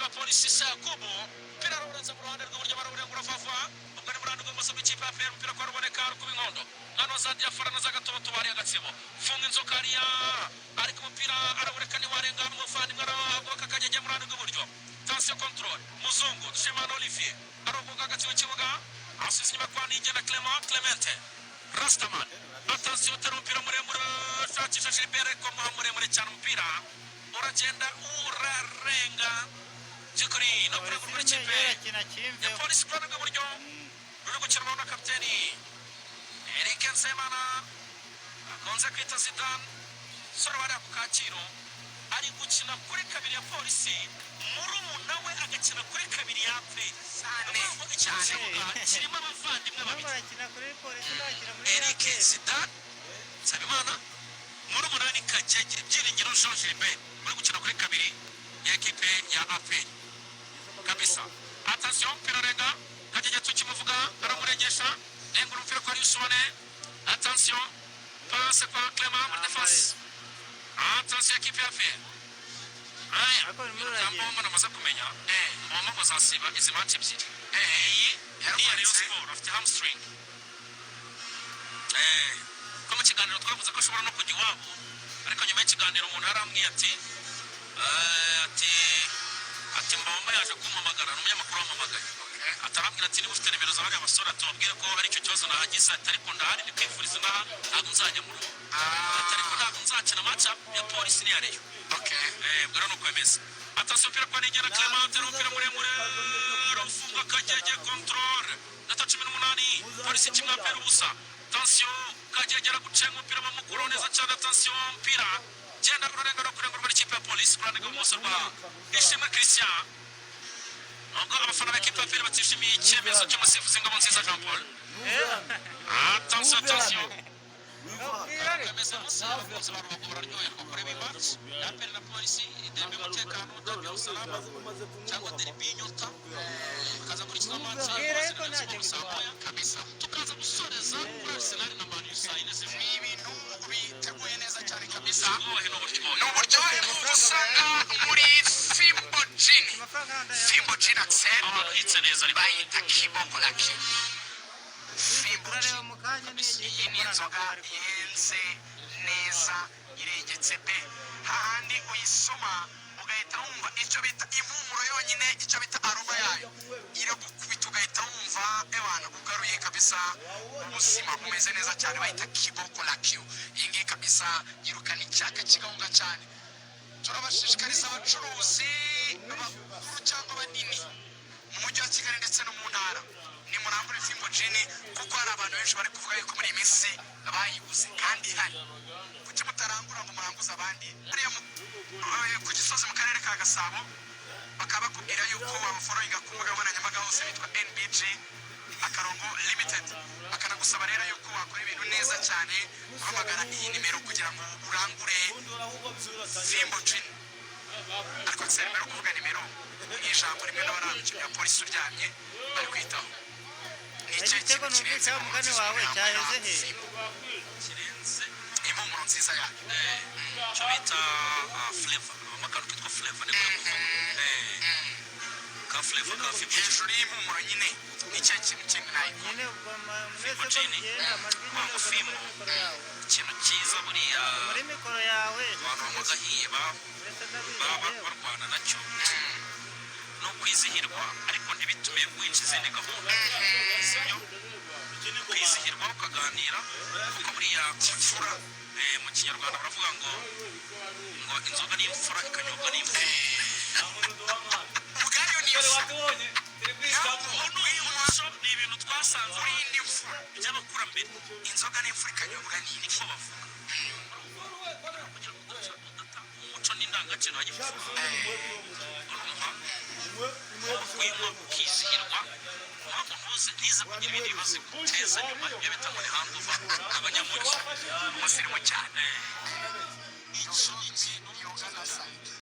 ikipe polisi Sakubu pira rurenza mu ruhande rw'uburyo barawurengura fafa ubwo ni murando rw'imoso w'ikipe APR umupira kwa ruboneka ku binkondo hano za diafara na za gatoto bari agatsibo funga inzokariya ariko umupira arawureka ni warenga n'umuvandimwe arahaguruka akajya mu ruhande rw'uburyo tension control muzungu Shemano Olivier arogoka agatsibo kibuga asize inyuma kwa Nigena Clemente Rastaman attention tero umupira muremure shakisha Gilbert ko muremure cyane umupira uragenda urarenga Jukuri no kuri kuri kipe ya polisi kwa ngo buryo ruri gukina na kapiteni Eric Nsemana akonze kwita Zidane soro bari ku Kaciro ari gukina kuri kabiri ya polisi murumuna we agakina kuri kabiri ya APR cyane kirimo abavandimwe babiri bakina kuri polisi bakina muri Eric Zidane Sabimana murumuna ni Kajege byiringiro Jean Gilbert bari gukina kuri kabiri ya ekipe ya APR kabisa. Attention Pirorenga Kajege tukimuvuga aramuregesha lengo umupira kwa Yusufane. Attention passe kwa Clement muri defense. Attention ekipe ya APR jambo namaze kumenya mama muzasiba izi match ebyiri ni Rayon Sport afite hamstring ko mu kiganiro twavuze ko ashobora no kujya iwabo ariko nyuma y'ikiganiro umuntu arambwiye ati mbomba yaje kumpamagara n'umunyamakuru wamamagaye atarambwira ati niba ufite nimero z'abari abasore atubwire ko ari cyo kibazo nahagize ariko ndahari ni kwifuriza ntabwo nzajya mu rugo ariko ntabwo nzakina match ya polisi ni ya Rayon bwira no kwemeza attention pira kwa Nigena Clement umupira muremure rufunga Kajege control data 18 polisi kimwe APR ubusa. Attention Kajege aragucenga umupira bamukuru neza cyane attention mpira genda kurenga no kurengurwa n'ikipe ya polisi kuranega umusoro wa Ishimwe Christian ubwo abafana b'ikipe ya APR batishimiye icyemezo cy'umusifuzi Ngabo Nziza Jean Paul. Attention kameza musaba kuza baruko bararyoherwa kureba imatch ya APR na polisi idembe umutekano udabye usalama cyangwa derby inyota kaza kurikizwa match kabisa tukaza gusoreza kuri Arsenal na Man United ibintu biteguye neza cyane kabisa n'uburyo usanga muri Fimbo Gin Axel itse neza bayita kiboko laki Fimbo iyi ni inzoga yenze neza iregetse pe hahandi uyisoma ugahita wumva icyo bita impumuro yonyine icyo bita aroma yayo iragukubita ugahita wumva ebana ugaruye kabisa ubuzima bumeze neza cyane bayita kiboko laki iyi ngiyi kabisa yirukana icyaka kigahunga cyane. Turabashishikariza abacuruzi bakuru cyangwa banini mu mujyi wa Kigali ndetse no mu ntara ni murambure Fimbo Gin kuko hari abantu benshi bari kuvuga yuko muri minsi bayiguze kandi hari kuki mutarangura ngo muranguze abandi ku Gisozi mu karere ka Gasabo bakaba bakubwira yuko wabaforoyinga ku mbuga nkoranyambaga hose bitwa NBG akarongo limited akanagusaba rero yuko wakora ibintu neza cyane uhamagara iyi nimero kugira ngo urangure Fimbo Gin ariko nsemero kuvuga nimero n'ijambo rimwe n'abarangije ya polisi uryamye bari kwitaho igitego n'ubwitse umugani wawe cyaheze he kirenze impumuro nziza yayo cyo bita flavor amakaro kitwa flavor niko ka flavor ka Fimbo hejuru y'impumuro nyine nicyo kintu kimwe nayo nyine ubwo mwese ko bigenda amajwi n'amafimo ikintu cyiza buriya muri mikoro yawe abantu bagahiye baba barwana nacyo no kwizihirwa ariko ntibitume winshi izindi gahunda sibyo kwizihirwa ukaganira kuko buriya imfura mu kinyarwanda baravuga ngo inzoga ni imfura ikanyobwa n'imfura ubwayo ni imfura ni ibintu twasanze muri indi mfura by'abakurambere inzoga n'imfura ikanyobwa niko bavuga umuco n'indangagaciro y'imfura winywa ukizihirwa mpamvu ntuze ntize kugira ibindi bibazo guteza nyuma ibyo bita muri handuva abanyamujyi umusirimu cyane